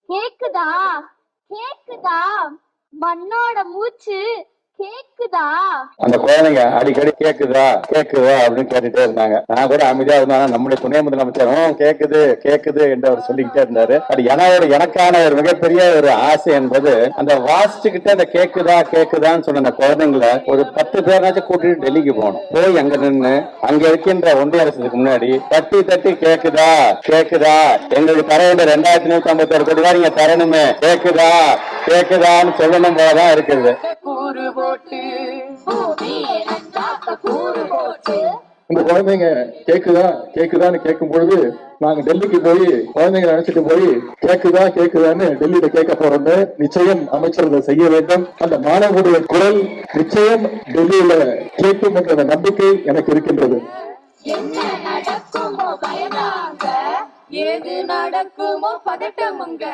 கேக்குதா கேக்குதா மண்ணோட மூச்சு கேக்குதா? அந்த குழந்தைங்க அடிக்கடி கேக்குதா கேக்குதா அப்படின்னு கேட்டுட்டே இருந்தாங்க. நான் கூட அமைதியா இருந்தாலும் நம்முடைய துணை முதலமைச்சரும் கேக்குது கேக்குது என்று அவர் சொல்லிக்கிட்டே இருந்தாரு. அது எனக்கான ஒரு மிகப்பெரிய ஒரு ஆசை என்பது அந்த வாசிச்சுக்கிட்டு அந்த கேக்குதா கேக்குதான்னு சொன்ன அந்த குழந்தைங்களை ஒரு 10 பேராச்சும் கூட்டிட்டு டெல்லிக்கு போகணும். போய் அங்க நின்று அங்க இருக்கின்ற ஒன்றிய அரசுக்கு முன்னாடி தட்டி தட்டி கேக்குதா கேக்குதா எங்களுக்கு தர வேண்டிய 2151 கோடி ரூபாய் நீங்க தரணுமே கேக்குதா கேக்குதான்னு சொல்லணும் போலதான் இருக்குது. இந்த குழந்தைங்க கேக்குதா கேக்குதான்னு கேட்கும் பொழுது நாங்க டெல்லிக்கு போய் குழந்தைங்களை அழைச்சிட்டு போய் கேக்குதா கேக்குதான்னு டெல்லியில கேட்க போறோம். நிச்சயம் அமைச்சர்கள் செய்ய வேண்டும். அந்த மாணவர்களுடைய குரல் நிச்சயம் டெல்லியில கேட்கும் என்ற நம்பிக்கை எனக்கு இருக்கின்றது. என்ன நடக்குமோ பயமாங்க, ஏது நடக்குமோ பதட்டமுங்க.